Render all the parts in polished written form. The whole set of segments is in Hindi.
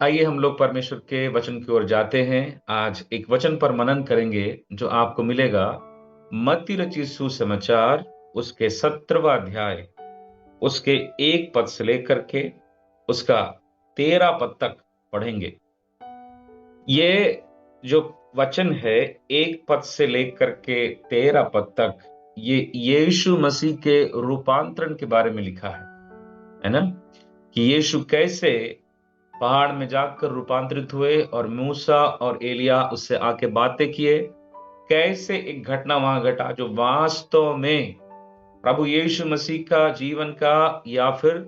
आइए हम लोग परमेश्वर के वचन की ओर जाते हैं। आज एक वचन पर मनन करेंगे जो आपको मिलेगा मत्ती रचित सुसमाचार, उसके 17वां अध्याय, उसके 1 पद से लेकर के उसका 13 पद तक पढ़ेंगे। ये जो वचन है 1 पद से लेकर के 13 पद तक, ये यीशु मसीह के रूपांतरण के बारे में लिखा है ना? कि यीशु कैसे पहाड़ में जाकर रूपांतरित हुए और मूसा और एलिया उससे आके बातें किए। कैसे एक घटना वहां घटा जो वास्तव में प्रभु यीशु मसीह का जीवन का, या फिर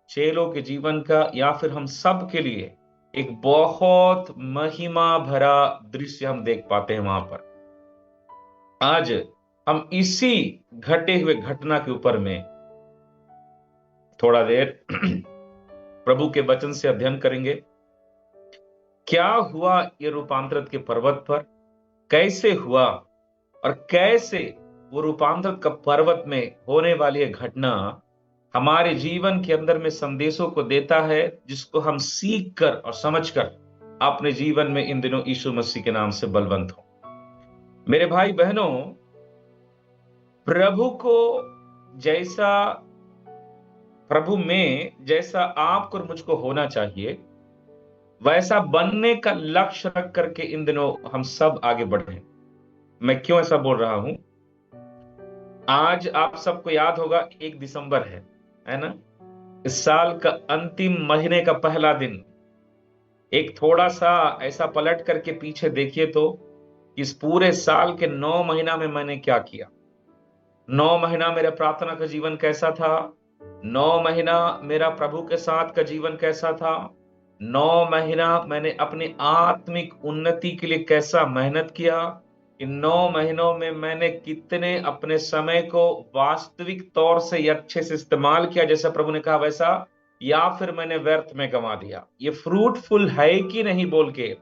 चेलों के जीवन का, या फिर हम सब के लिए एक बहुत महिमा भरा दृश्य हम देख पाते हैं वहां पर। आज हम इसी घटे हुए घटना के ऊपर में थोड़ा देर प्रभु के वचन से अध्ययन करेंगे। क्या हुआ ये रूपांतरित के पर्वत पर, कैसे हुआ, और कैसे वो रूपांतरित का पर्वत में होने वाली ये घटना हमारे जीवन के अंदर में संदेशों को देता है, जिसको हम सीख कर और समझ कर अपने जीवन में इन दिनों यीशु मसीह के नाम से बलवंत हो। मेरे भाई बहनों, प्रभु को जैसा, प्रभु में जैसा आपको और मुझको होना चाहिए, वैसा बनने का लक्ष्य रख करके इन दिनों हम सब आगे बढ़े। मैं क्यों ऐसा बोल रहा हूं? आज आप सबको याद होगा 1 दिसंबर है ना? इस साल का अंतिम महीने का पहला दिन। एक थोड़ा सा ऐसा पलट करके पीछे देखिए तो इस पूरे साल के 9 महीना में मैंने क्या किया। 9 महीना मेरा प्रार्थना का जीवन कैसा था? 9 महीना मेरा प्रभु के साथ का जीवन कैसा था? 9 महीना मैंने अपनी आत्मिक उन्नति के लिए कैसा मेहनत किया? इन 9 महीनों में मैंने कितने अपने समय को वास्तविक तौर से अच्छे से इस्तेमाल किया जैसा प्रभु ने कहा वैसा, या फिर मैंने व्यर्थ में गंवा दिया? ये फ्रूटफुल है कि नहीं बोल के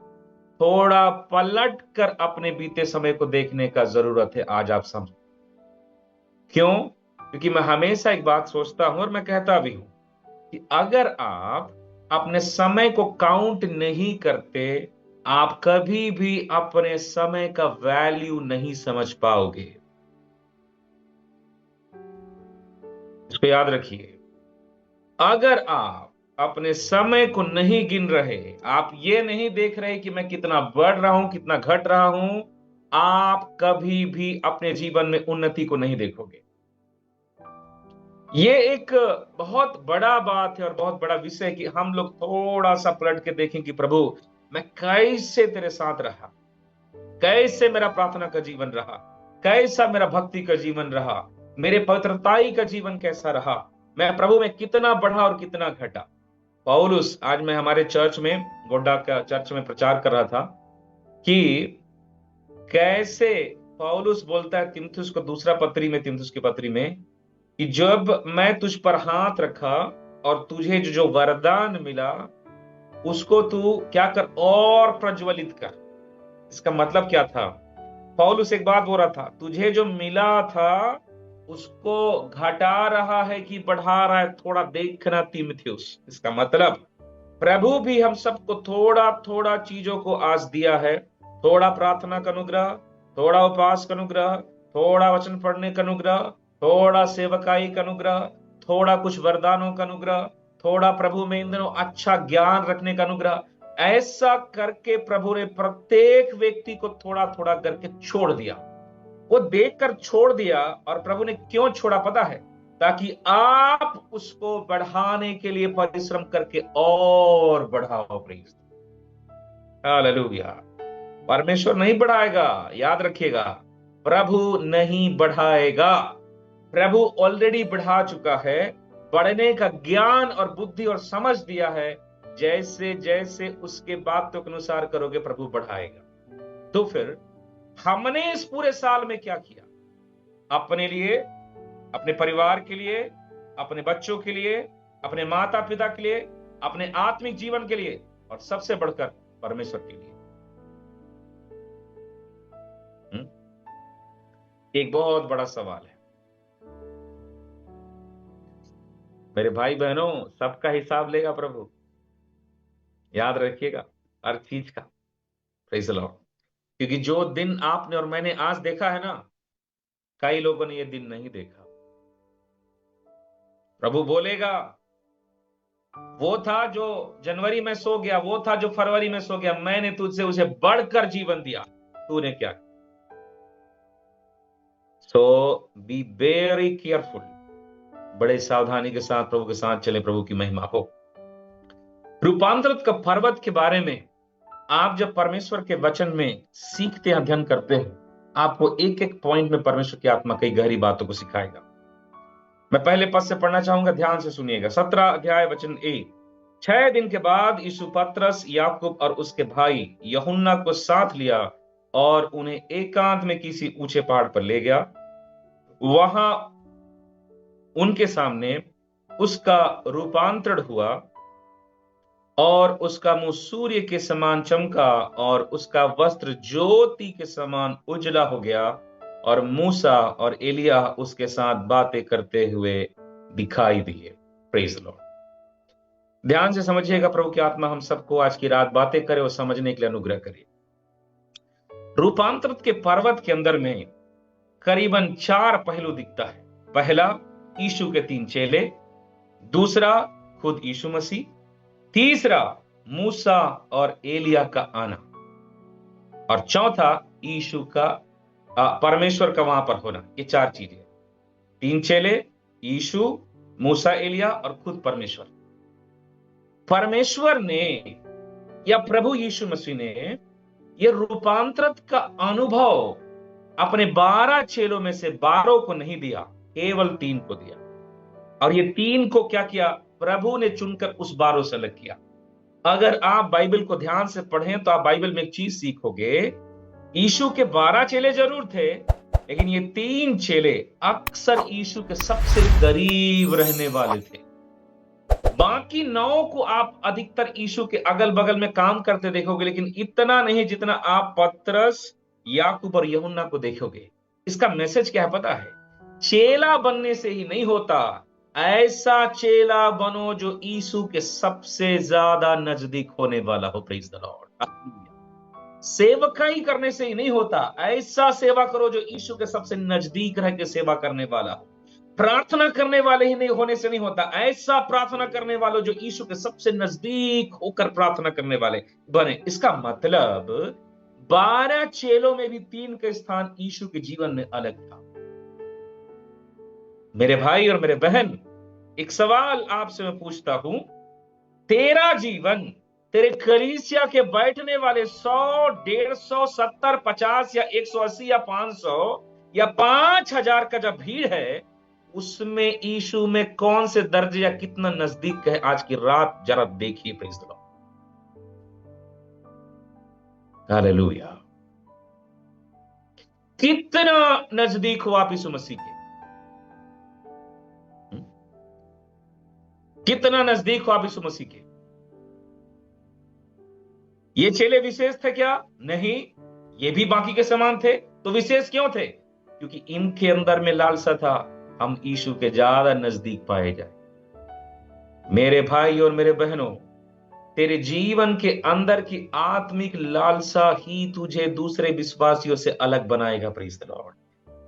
थोड़ा पलट कर अपने बीते समय को देखने का जरूरत है आज आप समझ। क्यों? क्योंकि मैं हमेशा एक बात सोचता हूं और मैं कहता भी हूं कि अगर आप अपने समय को काउंट नहीं करते, आप कभी भी अपने समय का वैल्यू नहीं समझ पाओगे। इसको याद रखिए। अगर आप अपने समय को नहीं गिन रहे, आप ये नहीं देख रहे कि मैं कितना बढ़ रहा हूं, कितना घट रहा हूं, आप कभी भी अपने जीवन में उन्नति को नहीं देखोगे। ये एक बहुत बड़ा बात है और बहुत बड़ा विषय है कि हम लोग थोड़ा सा पलट के देखें कि प्रभु, मैं कैसे तेरे साथ रहा, कैसे मेरा प्रार्थना का जीवन रहा, कैसा मेरा भक्ति का जीवन रहा, मेरे पवित्रताई का जीवन कैसा रहा, मैं प्रभु में कितना बढ़ा और कितना घटा। पौलुस, आज मैं हमारे चर्च में, गोड्डा का चर्च में प्रचार कर रहा था कि कैसे पौलुस बोलता है तीमुथियुस को, दूसरा पत्री में, तीमुथियुस की पत्री में, कि जब मैं तुझ पर हाथ रखा और तुझे जो वरदान मिला उसको तू क्या कर, और प्रज्वलित कर। इसका मतलब क्या था? पौलुस एक बात बोल रहा था, तुझे जो मिला था उसको घटा रहा है कि बढ़ा रहा है, थोड़ा देखना तीमुथियुस। इसका मतलब प्रभु भी हम सबको थोड़ा थोड़ा चीजों को आज दिया है। थोड़ा प्रार्थना का अनुग्रह, थोड़ा उपवास का अनुग्रह, थोड़ा वचन पढ़ने का अनुग्रह, थोड़ा सेवकाई का अनुग्रह, थोड़ा कुछ वरदानों का अनुग्रह, थोड़ा प्रभु में इन दिनों अच्छा ज्ञान रखने का अनुग्रह। ऐसा करके प्रभु ने प्रत्येक व्यक्ति को थोड़ा थोड़ा करके छोड़ दिया। वो देखकर छोड़ दिया। और प्रभु ने क्यों छोड़ा पता है? ताकि आप उसको बढ़ाने के लिए परिश्रम करके और बढ़ाओ। Please, hallelujah. परमेश्वर नहीं बढ़ाएगा, याद रखिएगा। प्रभु नहीं बढ़ाएगा, प्रभु ऑलरेडी बढ़ा चुका है। बढ़ने का ज्ञान और बुद्धि और समझ दिया है। जैसे जैसे उसके बातों के अनुसार करोगे प्रभु बढ़ाएगा। तो फिर हमने इस पूरे साल में क्या किया? अपने लिए, अपने परिवार के लिए, अपने बच्चों के लिए, अपने माता पिता के लिए, अपने आत्मिक जीवन के लिए, और सबसे बढ़कर परमेश्वर के लिए। हम्म? एक बहुत बड़ा सवाल है मेरे भाई बहनों। सबका हिसाब लेगा प्रभु। याद रखिएगा हर चीज का। Praise the Lord. क्योंकि जो दिन आपने और मैंने आज देखा है ना, कई लोगों ने ये दिन नहीं देखा। प्रभु बोलेगा, वो था जो जनवरी में सो गया, वो था जो फरवरी में सो गया, मैंने तुझसे उसे बढ़कर जीवन दिया, तूने क्या किया? सो बी वेरी केयरफुल। बड़े सावधानी के साथ प्रभु के साथ चले। प्रभु की महिमा हो। रूपांतरित का पर्वत के बारे में आप जब परमेश्वर के वचन में सीखते अध्ययन करते हैं, आपको एक एक पॉइंट में परमेश्वर की आत्मा कई गहरी बातों को सिखाएगा। मैं पहले पद से पढ़ना चाहूंगा, ध्यान से सुनिएगा। 17 अध्याय वचन 1। 6 दिन के बाद यीशु पतरस, याकूब और उसके भाई यूहन्ना को साथ लिया और उन्हें एकांत में किसी ऊंचे पहाड़ पर ले गया। वहां उनके सामने उसका रूपांतरण हुआ और उसका मुंह सूर्य के समान चमका और उसका वस्त्र ज्योति के समान उजला हो गया, और मूसा और एलिया उसके साथ बातें करते हुए दिखाई दिए। Praise the Lord. ध्यान से समझिएगा। प्रभु की आत्मा हम सबको आज की रात बातें करे और समझने के लिए अनुग्रह करे। रूपांतरित के पर्वत के अंदर में करीबन 4 पहलू दिखता है। पहला, यीशु के 3 चेले। दूसरा, खुद यीशु मसीह। तीसरा, मूसा और एलिया का आना। और चौथा, यीशु का परमेश्वर का वहां पर होना। ये 4 चीजें, 3 चेले, यीशु, मूसा, एलिया और खुद परमेश्वर। परमेश्वर ने या प्रभु यीशु मसीह ने यह रूपांतरित का अनुभव अपने 12 चेलों में से 12 को नहीं दिया, केवल 3 को दिया। और ये 3 को क्या किया? प्रभु ने चुनकर उस 12 से अलग किया। अगर आप बाइबल को ध्यान से पढ़ें तो आप बाइबल में एक चीज सीखोगे। यीशु के 12 चेले जरूर थे, लेकिन ये 3 चेले अक्सर यीशु के सबसे करीब रहने वाले थे। बाकी 9 को आप अधिकतर यीशु के अगल बगल में काम करते देखोगे, लेकिन इतना नहीं जितना आप पतरस, याकूब और यूहन्ना को देखोगे। इसका मैसेज क्या है पता है? चेला बनने से ही नहीं होता, ऐसा चेला बनो जो यीशु के सबसे ज्यादा नजदीक होने वाला हो। Praise the Lord. सेवकाई करने से ही नहीं होता, ऐसा सेवा करो जो यीशु के सबसे नजदीक रह के सेवा करने वाला हो। प्रार्थना करने वाले ही नहीं होने से नहीं होता, ऐसा प्रार्थना करने वालों जो यीशु के सबसे नजदीक होकर प्रार्थना करने वाले बने। इसका मतलब 12 चेलों में भी 3 का स्थान यीशु के जीवन में अलग था। मेरे भाई और मेरे बहन, एक सवाल आपसे मैं पूछता हूं, तेरा जीवन, तेरे कलीसिया के बैठने वाले 100, 150, 70, 50 या 180 या 500 या 5000 का जब भीड़ है, उसमें यीशु में कौन से दर्जे या कितना नजदीक है? आज की रात जरा देखिए। Praise the Lord. हालेलुया। कितना नजदीक हो आप यीशु मसीह के? कितना नजदीक हो आप यीशु मसीह के? ये चेले विशेष थे क्या? नहीं, ये भी बाकी के समान थे। तो विशेष क्यों थे? क्योंकि इनके अंदर में लालसा था, हम यीशु के ज्यादा नजदीक पाए जाए। मेरे भाई और मेरे बहनों, तेरे जीवन के अंदर की आत्मिक लालसा ही तुझे दूसरे विश्वासियों से अलग बनाएगा। Praise the Lord.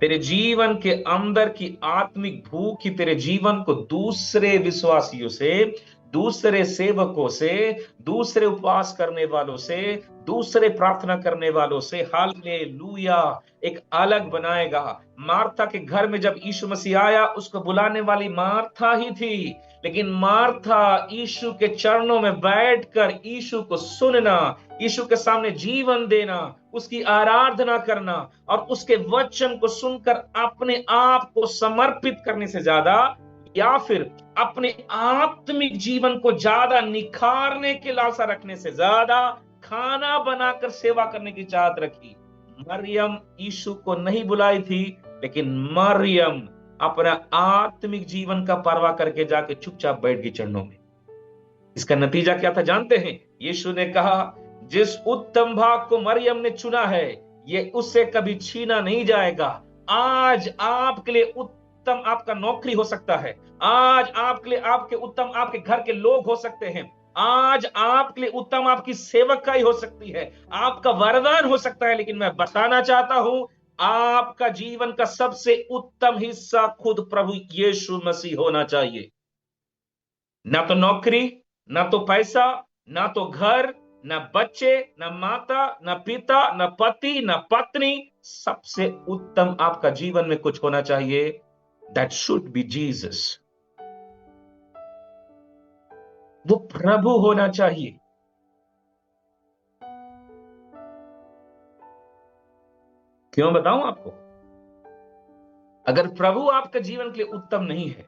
तेरे जीवन के अंदर की आत्मिक भूख ही तेरे जीवन को दूसरे विश्वासियों से, दूसरे सेवकों से, दूसरे उपवास करने वालों से, दूसरे प्रार्थना करने वालों से, हालेलुया, एक अलग बनाएगा। मार्था के घर में जब यीशु मसीह आया, उसको बुलाने वाली मार्था ही थी, लेकिन मार्था यीशु के चरणों में बैठकर यीशु को सुनना, यीशु के सामने जीवन देना, उसकी आराधना करना और उसके वचन को सुनकर अपने आप को समर्पित करने से ज्यादा, या फिर अपने आत्मिक जीवन को ज्यादा निखारने के लालसा रखने से ज्यादा खाना बनाकर सेवा करने की चाहत रखी। मरियम यीशु को नहीं बुलाई थी, लेकिन मरियम अपना आत्मिक जीवन का परवाह करके जाके चुपचाप बैठ गई चरणों में। इसका नतीजा क्या था जानते हैं? यीशु ने कहा, जिस उत्तम भाग को मरियम ने चुना है, ये उससे कभी छीना नहीं जाएगा। आज आपके लिए उत्तम आपका नौकरी हो सकता है, आज आपके लिए आपके उत्तम आपके घर के लोग हो सकते हैं, आज आपके लिए उत्तम आपकी सेवकाई हो सकती है, आपका वरदान हो सकता है, लेकिन मैं बताना चाहता हूं आपका जीवन का सबसे उत्तम हिस्सा खुद प्रभु यीशु मसीह होना चाहिए। ना तो नौकरी, ना तो पैसा, ना तो घर, ना बच्चे, ना माता, ना पिता, ना पति, ना पत्नी। सबसे उत्तम आपका जीवन में कुछ होना चाहिए, दैट शुड बी जीसस। वो प्रभु होना चाहिए। क्यों बताऊं आपको? अगर प्रभु आपका जीवन के लिए उत्तम नहीं है,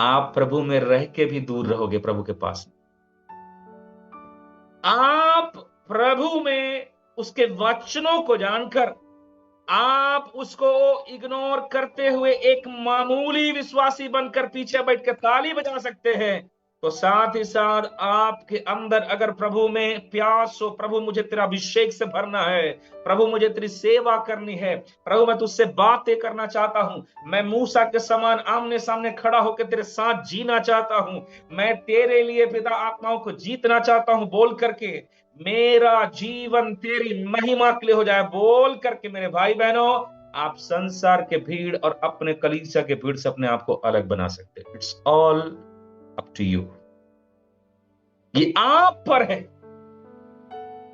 आप प्रभु में रह के भी दूर रहोगे प्रभु के पास। आप प्रभु में उसके वचनों को जानकर आप उसको इग्नोर करते हुए एक मामूली विश्वासी बनकर पीछे बैठकर ताली बजा सकते हैं, तो साथ ही साथ आपके अंदर अगर प्रभु में प्यास हो, प्रभु मुझे तेरा अभिषेक से भरना है, प्रभु मुझे तेरी सेवा करनी है, प्रभु मैं तुझसे बातें करना चाहता हूं, मैं मूसा के समान आमने सामने खड़ा होकर तेरे साथ जीना चाहता हूं, मैं तेरे लिए पिता आत्माओं को जीतना चाहता हूं, बोल करके मेरा जीवन तेरी महिमा के लिए हो जाए, बोल करके मेरे भाई बहनों आप संसार के भीड़ और अपने कलीसिया के भीड़ से अपने आप को अलग बना सकते हैं। It's all up to you. ये आप पर है।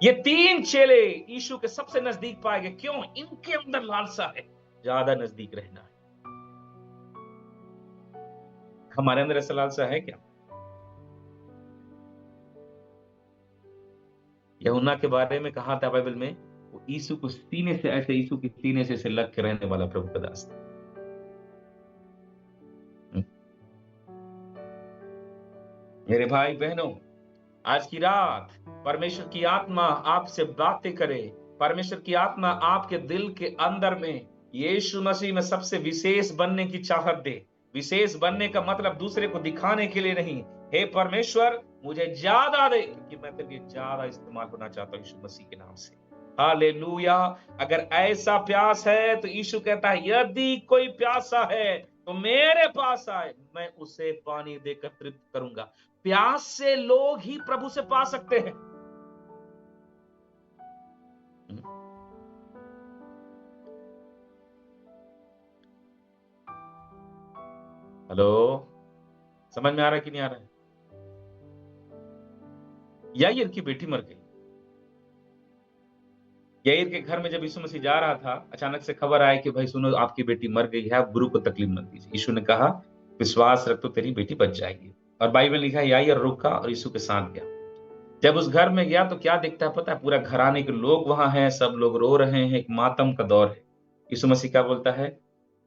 ये 3 चेले यीशु के सबसे नजदीक पाए गए। क्यों? इनके अंदर लालसा है, ज्यादा नजदीक रहना है। हमारे अंदर ऐसा लालसा है क्या? यूहन्ना के बारे में कहा था बाइबल में, वो यीशु को सीने से ऐसे, यीशु के सीने से ऐसे लग के रहने वाला प्रभु का दास था। मेरे भाई बहनों, आज की रात परमेश्वर की आत्मा आपसे बातें करे। परमेश्वर की आत्मा आपके दिल के अंदर में यीशु मसीह में सबसे विशेष बनने की चाहत दे। विशेष बनने का मतलब दूसरे को दिखाने के लिए नहीं। हे परमेश्वर मुझे ज्यादा दे, क्योंकि मैं तेरे लिए ज्यादा इस्तेमाल होना चाहता हूं यीशु मसीह के नाम से। हालेलुया। अगर ऐसा प्यास है तो यीशु कहता है यदि कोई प्यासा है तो मेरे पास आए, मैं उसे पानी देकर तृप्त करूंगा। प्यास से लोग ही प्रभु से पा सकते हैं। हेलो, समझ में आ रहा है कि नहीं आ रहा है? याईर की बेटी मर गई। याईर के घर में जब यीशु मसीह जा रहा था, अचानक से खबर आई कि भाई सुनो आपकी बेटी मर गई है, गुरु को तकलीफ मत दीजिए। यीशु ने कहा विश्वास रख तो तेरी बेटी बच जाएगी। और बाइबल में लिखा है याईर रुका और यीशु के साथ गया। जब उस घर में गया तो क्या दिखता है पता है? पूरा घराने के लोग वहां हैं, सब लोग रो रहे हैं, एक मातम का दौर है। यीशु मसीह क्या बोलता है?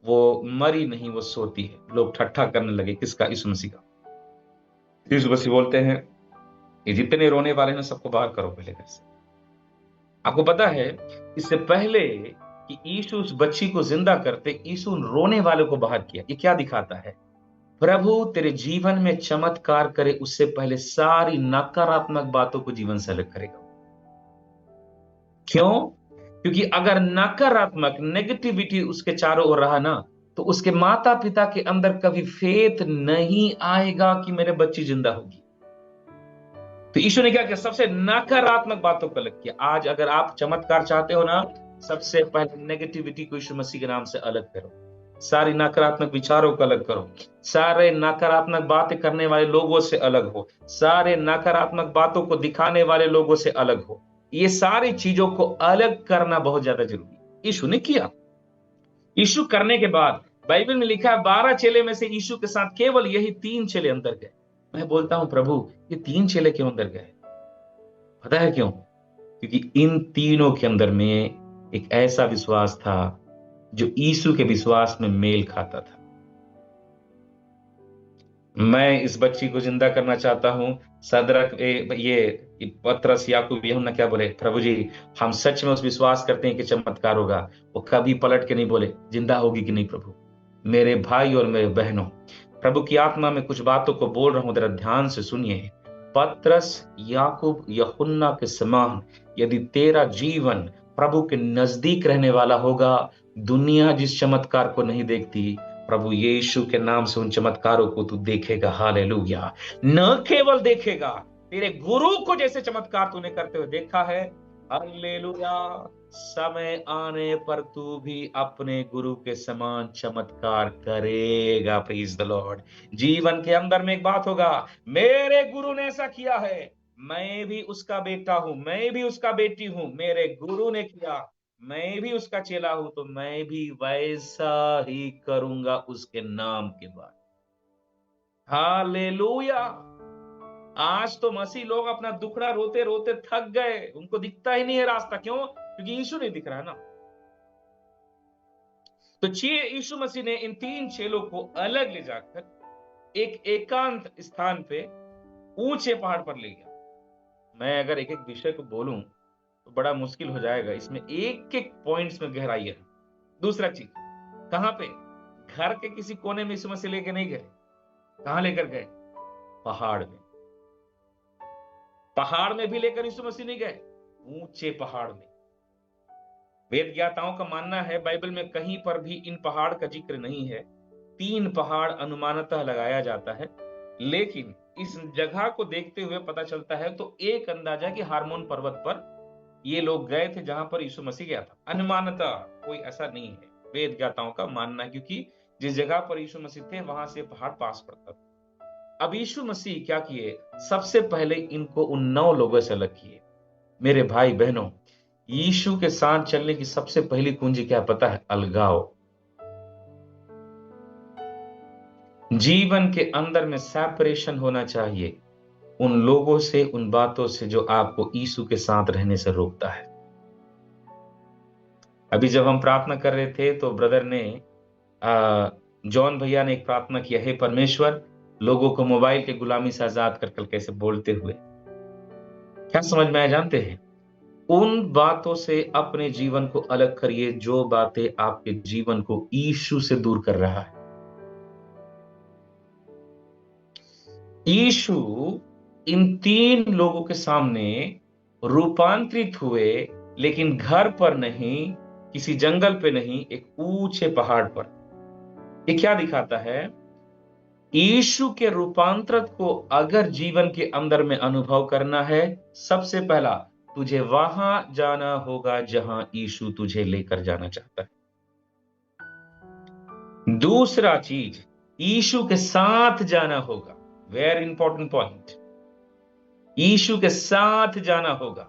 वो मरी नहीं, वो सोती है। लोग ठट्ठा करने लगे, किसका? यीशु मसीह का। यीशु मसीह बोलते हैं ये जितने रोने वाले हैं सबको बाहर करो पहले घर से। आपको पता है इससे पहले कि यीशु उस बच्ची को जिंदा करते, यीशु उन रोने वालों को बाहर किया। ये क्या दिखाता है? प्रभु तेरे जीवन में चमत्कार करे उससे पहले सारी नकारात्मक बातों को जीवन से अलग करेगा। क्यों? क्योंकि अगर नकारात्मक नेगेटिविटी उसके चारों ओर रहा ना, तो उसके माता पिता के अंदर कभी फेथ नहीं आएगा कि मेरे बच्ची जिंदा होगी। तो यीशु ने क्या किया? सबसे नकारात्मक बातों को अलग किया। आज अगर आप चमत्कार चाहते हो ना, सबसे पहले नेगेटिविटी को यीशु मसीह के नाम से अलग करो। सारी नकारात्मक विचारों को अलग करो। सारे नकारात्मक बातें करने वाले लोगों से अलग हो। सारे नकारात्मक बातों को दिखाने वाले लोगों से अलग हो। ये सारी चीजों को अलग करना बहुत ज्यादा जरूरी है। यीशु ने किया। यीशु करने के बाद बाइबल में लिखा है 12 चेले में से यीशु के साथ केवल यही 3 चेले अंदर गए। मैं बोलता हूं प्रभु ये 3 चेले क्यों अंदर गए? पता है क्यों? क्योंकि इन तीनों के अंदर में एक ऐसा विश्वास था जो यीशु के विश्वास में मेल खाता था। मैं इस बच्ची को जिंदा करना चाहता हूं। सदरक ये पतरस याकूब यूहन्ना क्या बोले? प्रभु जी हम सच में उस विश्वास करते हैं कि चमत्कार होगा। वो कभी पलट के नहीं बोले जिंदा होगी कि नहीं प्रभु। मेरे भाई और मेरे बहनों, प्रभु की आत्मा में कुछ बातों को बोल रहा हूं, जरा ध्यान से सुनिए। पतरस याकूब यूहन्ना के समान यदि तेरा जीवन प्रभु के नजदीक रहने वाला होगा, दुनिया जिस चमत्कार को नहीं देखती, प्रभु यीशु के नाम से उन चमत्कारों को तू देखेगा। हालेलुया। न केवल देखेगा, तेरे गुरु को जैसे चमत्कार तूने करते हुए देखा है, हालेलुया, समय आने पर तू भी अपने गुरु के समान चमत्कार करेगा। Praise the Lord. जीवन के अंदर में एक बात होगा, मेरे गुरु ने ऐसा किया है, मैं भी उसका बेटा हूं, मैं भी उसका बेटी हूं, मेरे गुरु ने किया, मैं भी उसका चेला हूं, तो मैं भी वैसा ही करूंगा उसके नाम के बाद। हालेलुया। आज तो मसीह लोग अपना दुखड़ा रोते रोते थक गए, उनको दिखता ही नहीं है रास्ता। क्यों? क्योंकि यीशु नहीं दिख रहा है ना। तो यीशु मसीह ने इन 3 चेलों को अलग ले जाकर एक एकांत स्थान पे ऊंचे पहाड़ पर ले गया। मैं अगर एक एक विषय को बोलूं तो बड़ा मुश्किल हो जाएगा, इसमें एक एक पॉइंट्स में गहराई है। दूसरा चीज, कहां पे? घर के किसी कोने में यीशु मसीह लेके नहीं गए। कहां लेकर गए? पहाड़ में। पहाड़ में भी लेकर यीशु मसीह नहीं गए, ऊंचे पहाड़ में। वेद ज्ञाताओं का मानना है बाइबल में कहीं पर भी इन पहाड़ का जिक्र नहीं है। 3 पहाड़ अनुमानतः लगाया जाता है, लेकिन इस जगह को देखते हुए पता चलता है तो एक अंदाजा कि हार्मोन पर्वत पर ये लोग गए थे जहां पर यीशु मसीह गया था। अनुमानतः, कोई ऐसा नहीं है, वेद ज्ञाताओं का मानना है, क्योंकि जिस जगह पर यीशु मसीह थे वहां से पहाड़ पास पड़ता था। अब यीशु मसीह क्या किए? सबसे पहले इनको उन 9 लोगों से अलग किए। मेरे भाई बहनों, यीशु के साथ चलने की सबसे पहली कुंजी क्या पता है? अलगाव। जीवन के अंदर में सेपरेशन होना चाहिए उन लोगों से, उन बातों से जो आपको यीशु के साथ रहने से रोकता है। अभी जब हम प्रार्थना कर रहे थे तो ब्रदर ने, जॉन भैया ने एक प्रार्थना किया, हे परमेश्वर, लोगों को मोबाइल के गुलामी से आजाद कर कर कैसे बोलते हुए। क्या समझ में आया जानते हैं? उन बातों से अपने जीवन को अलग करिए जो बातें आपके जीवन को यीशु से दूर कर रहा है। यीशु इन 3 लोगों के सामने रूपांतरित हुए, लेकिन घर पर नहीं, किसी जंगल पे नहीं, एक ऊंचे पहाड़ पर। ये क्या दिखाता है? यीशु के रूपांतरण को अगर जीवन के अंदर में अनुभव करना है, सबसे पहला तुझे वहां जाना होगा जहां यीशु तुझे लेकर जाना चाहता है। दूसरा चीज, यीशु के साथ जाना होगा। वेरी इंपॉर्टेंट पॉइंट, यीशु के साथ जाना होगा।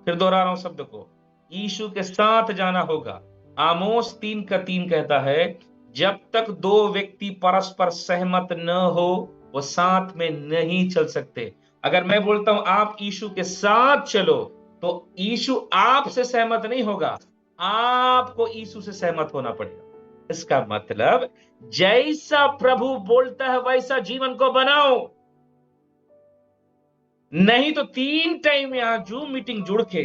फिर दोहरा रहा हूं शब्द को, यीशु के साथ जाना होगा। आमोस 3:3 कहता है, जब तक 2 व्यक्ति परस्पर सहमत न हो वो साथ में नहीं चल सकते। अगर मैं बोलता हूं आप यीशु के साथ चलो, तो यीशु आपसे सहमत नहीं होगा, आपको यीशु से सहमत होना पड़ेगा। इसका मतलब जैसा प्रभु बोलता है वैसा जीवन को बनाओ। नहीं तो 3 टाइम यहां जूम मीटिंग जुड़ के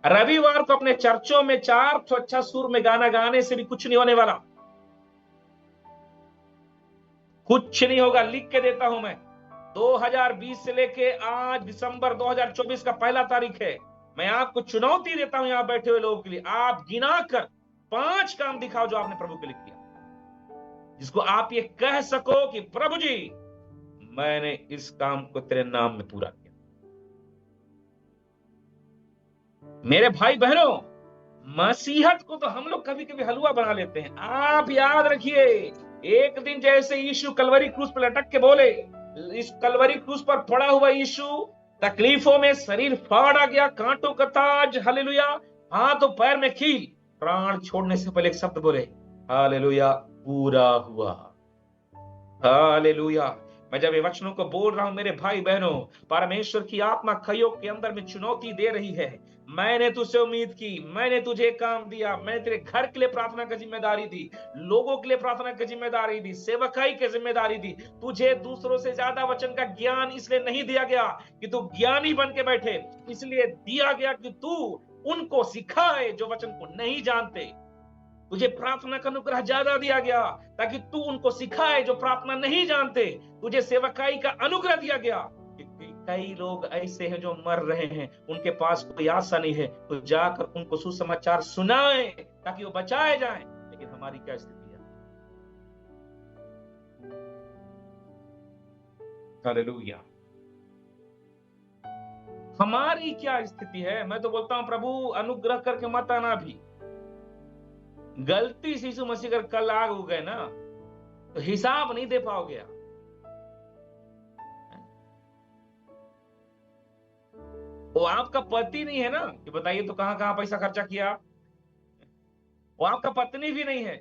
रविवार को अपने चर्चों में 4 तो अच्छा सुर में गाना गाने से भी कुछ नहीं होने वाला। कुछ नहीं होगा, लिख के देता हूं मैं। 2020 से लेके आज दिसंबर 2024 का 1 तारीख है। मैं आपको चुनौती देता हूं यहां बैठे हुए लोगों के लिए, आप गिना कर 5 काम दिखाओ जो आपने प्रभु के लिए किया, जिसको आप ये कह सको कि प्रभु जी मैंने इस काम को तेरे नाम में पूरा किया। मेरे भाई बहनों, मसीहत को तो हम लोग कभी कभी हलवा बना लेते हैं। आप याद रखिए, एक दिन जैसे यीशु कलवरी क्रूस पर लटक के बोले, इस कलवरी क्रूस पर पड़ा हुआ यीशु तकलीफों में शरीर फाड़ा गया, कांटों का ताज, हालेलुया, हाथ और पैर में कील, प्राण छोड़ने से पहले एक शब्द बोले, हालेलुया, पूरा हुआ। हालेलुया। मैं जब ये वचनों को बोल रहा हूं मेरे भाई बहनों, परमेश्वर की आत्मा कईयों के अंदर में चुनौती दे रही है। मैंने तुझसे उम्मीद की, मैंने तुझे काम दिया, मैंने तेरे घर के लिए प्रार्थना की जिम्मेदारी दी, लोगों के लिए प्रार्थना की जिम्मेदारी दी, सेवकाई की जिम्मेदारी दी। तुझे दूसरों से ज्यादा वचन का ज्ञान इसलिए नहीं दिया गया कि तू ज्ञानी बन के बैठे, इसलिए दिया गया कि तू उनको सिखाए जो वचन को नहीं जानते। तुझे प्रार्थना का अनुग्रह ज्यादा दिया गया ताकि तू उनको सिखाए जो प्रार्थना नहीं जानते। तुझे सेवकाई का अनुग्रह दिया गया। कई लोग ऐसे हैं जो मर रहे हैं, उनके पास कोई आशा नहीं है, तो जाकर उनको सुसमाचार सुनाए ताकि वो बचाए जाएं। लेकिन हमारी क्या स्थिति है? हालेलुया। हमारी क्या स्थिति है? मैं तो बोलता हूं प्रभु अनुग्रह करके मत आना भी। गलती से यीशु मसीह अगर कल आग हो गए ना, तो हिसाब नहीं दे पाओगे आप। वो आपका पति नहीं है ना कि बताइए तो कहां कहां पैसा खर्चा किया। वो आपका पत्नी भी नहीं है,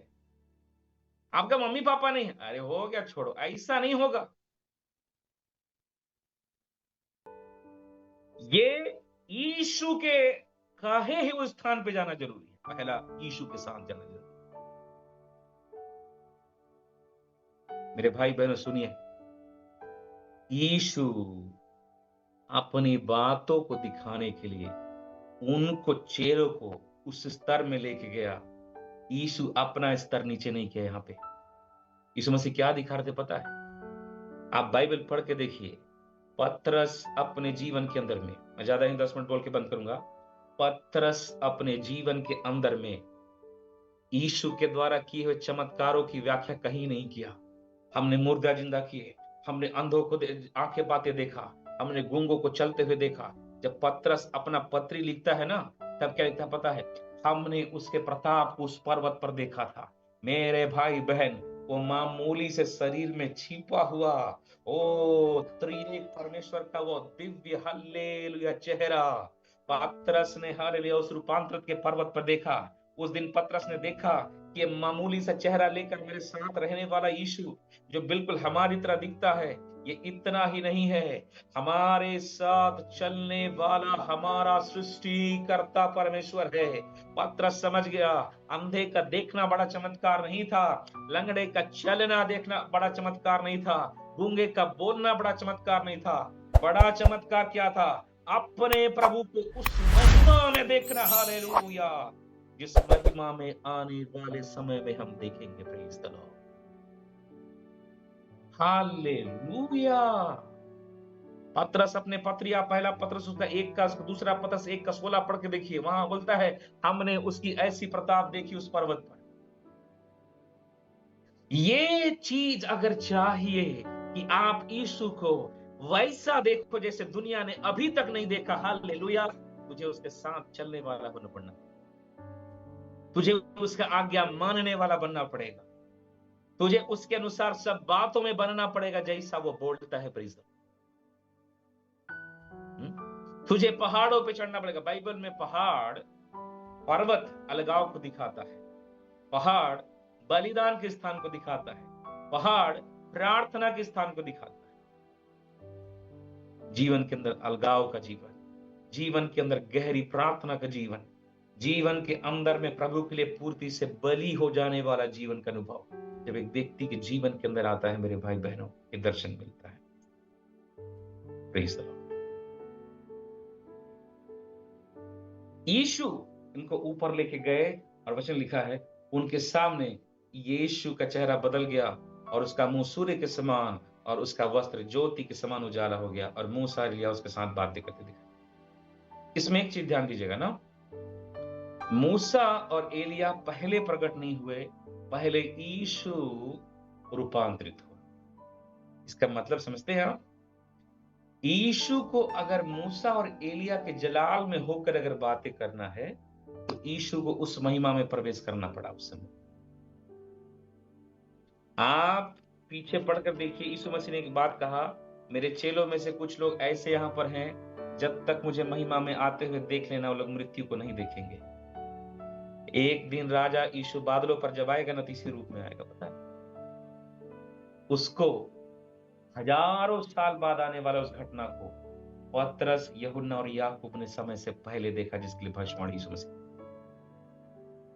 आपका मम्मी पापा नहीं है। अरे हो गया, छोड़ो, ऐसा नहीं होगा। ये यीशु के कहे ही उस स्थान पे जाना जरूरी है। पहला यीशु के साथ जाना जरूरी है। मेरे भाई बहनों सुनिए, यीशु अपनी बातों को दिखाने के लिए उनको चेलों को उस स्तर में लेके गया। यीशु अपना स्तर नीचे नहीं किया। यहां पे यीशु मसीह क्या दिखा रहे थे पता है? आप बाइबल पढ़ के देखिए। पतरस अपने जीवन के अंदर में, मैं ज्यादा ही 10 मिनट बोल के बंद करूंगा। पतरस अपने जीवन के अंदर में यीशु के द्वारा किए हुए चमत्कारों की व्याख्या कहीं नहीं किया। हमने मुर्दा जिंदा किए, हमने अंधों को आंखें बातें देखा, हमने गूंगों को चलते हुए देखा। जब पतरस अपना पत्री लिखता है ना, तब क्या लिखता पता है? हमने उसके प्रताप को उस पर्वत पर देखा था। मेरे भाई बहन, वो मामूली से शरीर में छिपा हुआ ओ त्रिएक परमेश्वर का वो दिव्य हल्लेलुया चेहरा पतरस ने हालेलुया उस रूपांतरित के पर्वत पर देखा। उस दिन पतरस ने देखा कि ये मामूली सा चेहरा लेकर मेरे साथ रहने वाला यीशु, जो बिल्कुल हमारी तरह दिखता है, ये इतना ही नहीं है, हमारे साथ चलने वाला हमारा सृष्टिकर्ता परमेश्वर है। पतरस समझ गया, अंधे का देखना बड़ा चमत्कार नहीं था, लंगड़े का चलना देखना बड़ा चमत्कार नहीं था, गूंगे का बोलना बड़ा चमत्कार नहीं था। बड़ा चमत्कार क्या था? अपने प्रभु को उस महिमा में देखना। हालेलुया, जिस महिमा में आने वाले समय में हम देखेंगे। Praise the Lord, hallelujah. पतरस अपने पत्रिया, पहला पतरस उसका 1 का, दूसरा पतरस 1 का 16 पढ़ के देखिए। वहां बोलता है हमने उसकी ऐसी प्रताप देखी उस पर्वत पर। ये चीज अगर चाहिए कि आप यीशु को वैसा देखो जैसे दुनिया ने अभी तक नहीं देखा, हालेलुया, तुझे उसके साथ चलने वाला बनना पड़ना, तुझे उसका आज्ञा मानने वाला बनना पड़ेगा, तुझे उसके अनुसार सब बातों में बनना पड़ेगा जैसा वो बोलता है। प्रीज, तुझे पहाड़ों पे चढ़ना पड़ेगा। बाइबल में पहाड़, पर्वत अलगाव को दिखाता है, पहाड़ बलिदान के स्थान को दिखाता है, पहाड़ प्रार्थना के स्थान को दिखाता है। जीवन के अंदर अलगाव का जीवन, जीवन के अंदर गहरी प्रार्थना का जीवन, जीवन के अंदर में प्रभु के लिए पूर्ति से बलि हो जाने वाला जीवन का अनुभव जब एक व्यक्ति के जीवन के अंदर आता है, मेरे भाई बहनों, ये दर्शन मिलता है। Praise the Lord. यीशु इनको ऊपर लेके गए और वचन लिखा है उनके सामने यीशु का चेहरा बदल गया और उसका मुंह सूर्य के समान और उसका वस्त्र ज्योति के समान उजाला हो गया और मूसा एलिय्याह उसके साथ बातें करते दिखा। इसमें एक चीज ध्यान दीजिएगा ना, मूसा और एलिय्याह पहले प्रकट नहीं हुए, पहले यीशु रूपांतरित हुआ। इसका मतलब समझते हैं आप? यीशु को अगर मूसा और एलिय्याह के जलाल में होकर अगर बातें करना है, तो यीशु को उस महिमा में प्रवेश करना पड़ा उस समय। आप पीछे पढ़कर देखिए, यीशु मसीह ने एक बात कहा, मेरे चेलों में से कुछ लोग ऐसे यहां पर हैं, जब तक मुझे महिमा में आते हुए देख लेना, वो लोग मृत्यु को नहीं देखेंगे। एक दिन राजा यीशु बादलों पर जब आएगा ना, तीसरे रूप में आएगा, पता है? उसको हजारों साल बाद आने वाला उस घटना को पतरस, यूहन्ना और याकूब ने समय से पहले देखा, जिसके लिए भविष्यवाणी यीशु मसीह,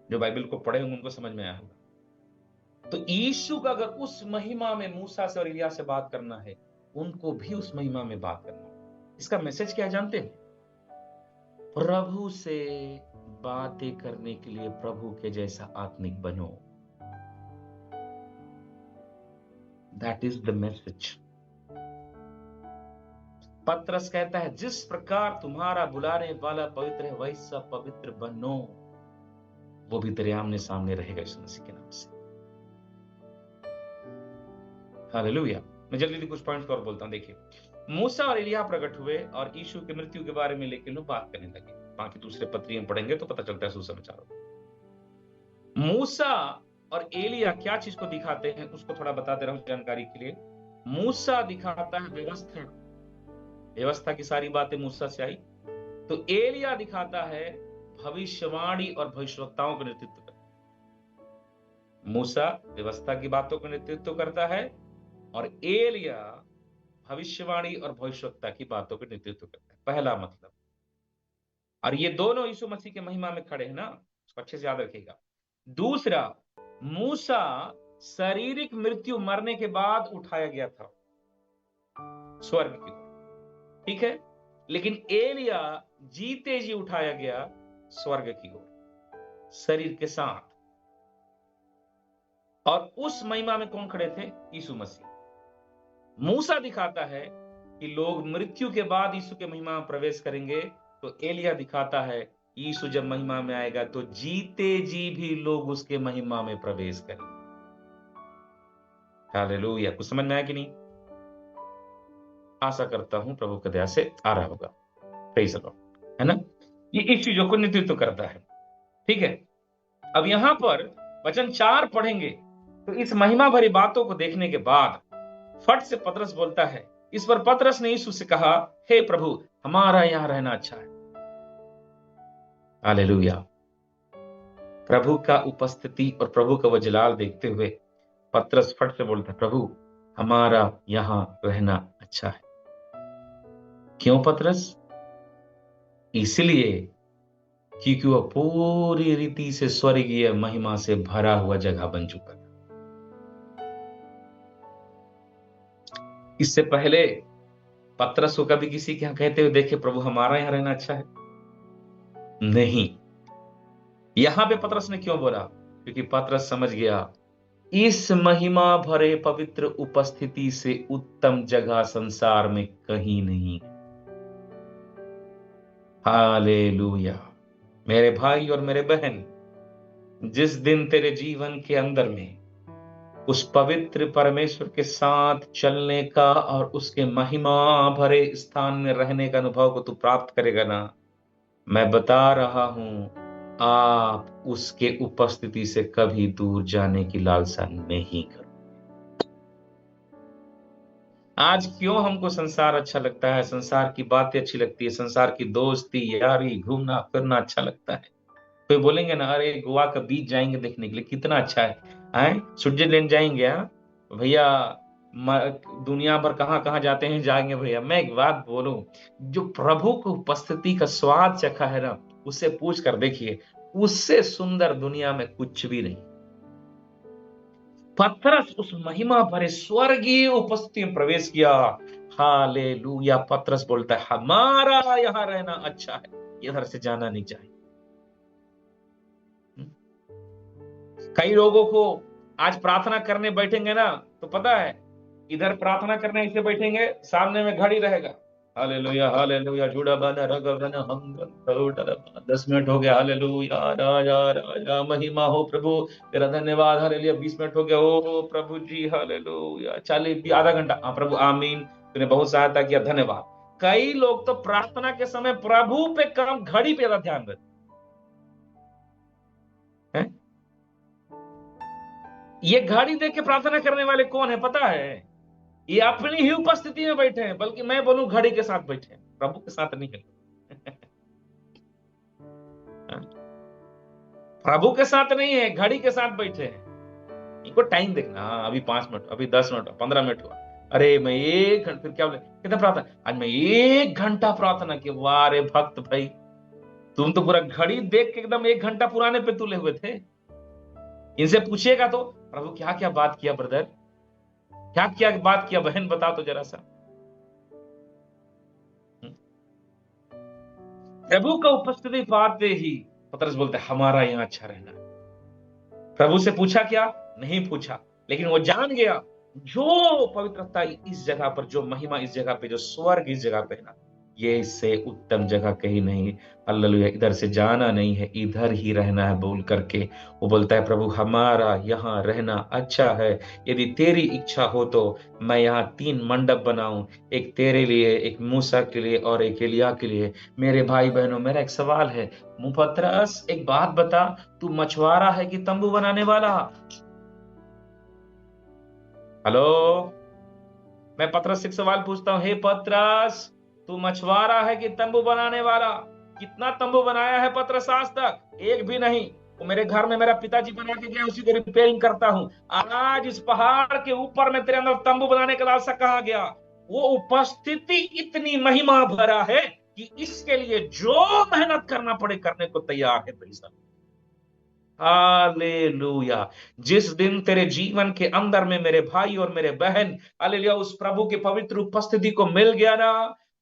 जो बाइबल को पढ़े होंगे उनको समझ में आया होगा। तो यीशु का अगर उस महिमा में मूसा से और एलिय्याह से बात करना है, उनको भी उस महिमा में बात करना है। इसका मैसेज क्या जानते हैं? प्रभु से बातें करने के लिए प्रभु के जैसा आत्मिक बनो। That is the message. पतरस कहता है जिस प्रकार तुम्हारा बुलाने वाला पवित्र है, वैसा पवित्र बनो। वो भी तेरे आमने सामने रहेगा यीशु मसीह के नाम से। हालेलुया। मैं जल्दी जल्दी कुछ पॉइंट्स और बोलता हूँ। देखिए, मूसा और एलिय्याह प्रकट हुए और यीशु की मृत्यु के बारे में लेके लोग बात करने लगे। बाकी दूसरे पत्री में पढ़ेंगे तो पता चलता है सुसमाचार। मूसा और एलिय्याह क्या चीज को दिखाते हैं उसको थोड़ा बता दे रहा हूं जानकारी के लिए। मूसा दिखाता है व्यवस्था, व्यवस्था की सारी बातें मूसा से आई। तो एलिय्याह दिखाता है भविष्यवाणी और भविष्यवक्ताओं का नेतृत्व करता है। मूसा व्यवस्था की बातों का नेतृत्व करता है और एलिय्याह भविष्यवाणी और भविष्यवक्ता की बातों का नेतृत्व करता है। पहला मतलब, और ये दोनों यीशु मसीह के महिमा में खड़े हैं ना, उसको अच्छे से याद रखिएगा। दूसरा, मूसा शारीरिक मृत्यु मरने के बाद उठाया गया था स्वर्ग की ओर, ठीक है, लेकिन एलिय्याह जीते जी उठाया गया स्वर्ग की ओर शरीर के साथ। और उस महिमा में कौन खड़े थे? यीशु मसीह। मूसा दिखाता है कि लोग मृत्यु के बाद यीशु के महिमा में प्रवेश करेंगे, तो एलिय्याह दिखाता है यीशु जब महिमा में आएगा तो जीते जी भी लोग उसके महिमा में प्रवेश करेंगे। हालेलुया। कुछ समझ में आया कि नहीं? आशा करता हूं प्रभु की दया से आ रहा होगा। प्रेज़ द लॉर्ड, है ना? ये इस चीजों को नेतृत्व करता है, ठीक है। अब यहां पर वचन 4 पढ़ेंगे तो इस महिमा भरी बातों को देखने के बाद फट से पतरस बोलता है। इस पर पतरस ने यीशु से कहा, हे प्रभु, हमारा यहां रहना अच्छा है। हालेलुया। प्रभु का उपस्थिति और प्रभु का वो जलाल देखते हुए पतरस फट से बोलता है, प्रभु, हमारा यहां रहना अच्छा है। क्यों पतरस? इसलिए क्योंकि वह पूरी रीति से स्वर्गीय महिमा से भरा हुआ जगह बन चुका था। इससे पहले पतरस को कभी किसी के यहां कहते हुए देखे, प्रभु हमारा यहां रहना अच्छा है? नहीं। यहां पे पतरस ने क्यों बोला? क्योंकि पतरस समझ गया इस महिमा भरे पवित्र उपस्थिति से उत्तम जगह संसार में कहीं नहीं। हालेलुया। मेरे भाई और मेरे बहन, जिस दिन तेरे जीवन के अंदर में उस पवित्र परमेश्वर के साथ चलने का और उसके महिमा भरे स्थान में रहने का अनुभव को तू प्राप्त करेगा ना, मैं बता रहा हूं, आप उसके उपस्थिति से कभी दूर जाने की लालसा नहीं करो। आज क्यों हमको संसार अच्छा लगता है, संसार की बातें अच्छी लगती है, संसार की दोस्ती यारी घूमना फिरना अच्छा लगता है। कोई बोलेंगे ना, अरे गोवा का बीच जाएंगे देखने के लिए, कितना अच्छा है? स्विट्जरलैंड जाएंगे? भैया दुनिया भर कहां कहां जाते हैं, जाएंगे भैया। मैं एक बात बोलूं, जो प्रभु की उपस्थिति का स्वाद चखा है ना, उससे पूछ कर देखिए, उससे सुंदर दुनिया में कुछ भी नहीं। पतरस उस महिमा भरे स्वर्गीय उपस्थिति में प्रवेश किया। हालेलुया। पतरस बोलता है, हमारा यहां रहना अच्छा है, इधर से जाना नहीं चाहिए। कई लोगों को आज प्रार्थना करने बैठेंगे ना, तो पता है इधर प्रार्थना करने ऐसे बैठेंगे, सामने में घड़ी रहेगा। हालेलुया हालेलुया, जुड़ा बना रग बना हम 10 मिनट हो गया। हालेलुया, राजा राजा महिमा हो प्रभु तेरा धन्यवाद। हालेलुया, 20 मिनट हो गया। ओ प्रभु जी हालेलुया, 40 आधा घंटा। हाँ प्रभु आमीन, तूने बहुत सहायता किया, धन्यवाद। कई लोग तो प्रार्थना के समय प्रभु पे कम घड़ी पे ज्यादा ध्यान देते हैं। ये घड़ी देख के प्रार्थना करने वाले कौन है पता है? ये अपनी ही उपस्थिति में बैठे हैं, बल्कि मैं बोलूं घड़ी के साथ बैठे हैं, प्रभु के साथ नहीं है। प्रभु के साथ नहीं है, घड़ी के साथ बैठे हैं। इनको टाइम देखना, हाँ अभी 5 मिनट, अभी 10 मिनट, 15 मिनट हुआ। अरे मैं 1 घंटा, फिर क्या बोले, कितना प्रार्थना? आज मैं 1 घंटा प्रार्थना की। वाह रे भक्त भाई, तुम तो पूरा घड़ी देख के एकदम 1 घंटा पुराने पे तुले हुए थे। इनसे पूछिएगा तो, प्रभु क्या क्या बात किया ब्रदर, क्या क्या बात किया बहन, बता तो जरा सा। प्रभु का उपस्थिति पाते ही पतरस बोलते हमारा यहां अच्छा रहना। प्रभु से पूछा क्या? नहीं पूछा, लेकिन वो जान गया जो पवित्रता इस जगह पर, जो महिमा इस जगह पे, जो स्वर्ग इस जगह पे है ना, ये इससे उत्तम जगह कहीं नहीं। हालेलुया। इधर से जाना नहीं है, इधर ही रहना है बोल करके वो बोलता है, प्रभु हमारा यहाँ रहना अच्छा है। यदि तेरी इच्छा हो तो मैं यहाँ 3 मंडप बनाऊं, एक तेरे लिए, एक मूसा के लिए और एक एलिय्याह के लिए। मेरे भाई बहनों, मेरा एक सवाल है। मुपतरस, एक बात बता, तू मछुआरा है कि तंबू बनाने वाला? हेलो, मैं पतरस से एक सवाल पूछता हूं। हे पतरस, तू मछुआरा है कि तंबू बनाने वाला? कितना तंबू बनाया है पतरस आज तक? एक भी नहीं। वो मेरे घर में मेरा पिताजी बना के गया, उसी को रिपेयरिंग करता हूं। आज इस पहाड़ के ऊपर में तेरे अंदर तंबू बनाने का लालसा कहा गया? वो उपस्थिति इतनी महिमा भरा है कि इसके लिए जो मेहनत करना पड़े करने को तैयार है भाई साहब। हालेलुया। जिस दिन तेरे जीवन के अंदर में मेरे भाई और मेरे बहन, हालेलुया, उस प्रभु की पवित्र उपस्थिति को मिल गया ना,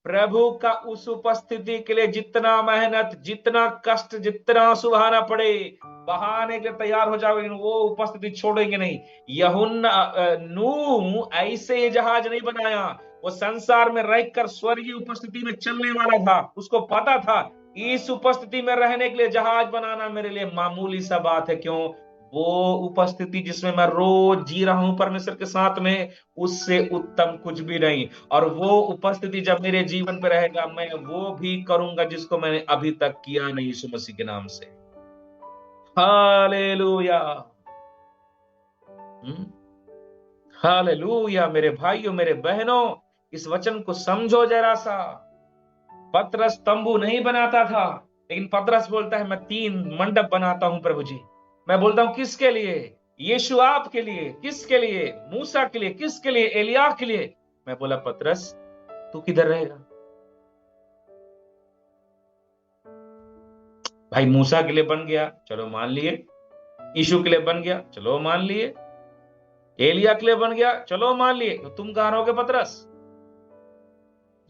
प्रभु का उस उपस्थिति के लिए जितना मेहनत, जितना कष्ट, जितना सुहाना पड़े, बहाने के लिए तैयार हो जाओगे, वो उपस्थिति छोड़ेंगे नहीं। नूह ऐसे ये जहाज नहीं बनाया। वो संसार में रहकर स्वर्गीय उपस्थिति में चलने वाला था। उसको पता था इस उपस्थिति में रहने के लिए जहाज बनाना मेरे लिए मामूली सा बात है। क्यों? वो उपस्थिति जिसमें मैं रोज जी रहा हूं परमेश्वर के साथ में, उससे उत्तम कुछ भी नहीं। और वो उपस्थिति जब मेरे जीवन पे रहेगा, मैं वो भी करूंगा जिसको मैंने अभी तक किया नहीं, यीशु मसीह के नाम से। हालेलुया। हालेलुया। मेरे भाइयों, मेरे बहनों, इस वचन को समझो जरा सा। पतरस तंबू नहीं बनाता था, लेकिन पतरस बोलता है मैं 3 मंडप बनाता हूं प्रभु जी। मैं बोलता हूं किसके लिए? यीशु आपके लिए। किसके लिए? मूसा के लिए। किसके लिए? एलिय्याह के लिए। मैं बोला, पतरस तू किधर रहेगा? भाई मूसा के लिए बन गया, चलो मान लिए। यीशु के लिए बन गया, चलो मान लिए। एलिय्याह के लिए बन गया, चलो मान लिए। तो तुम कहां रहोगे पतरस?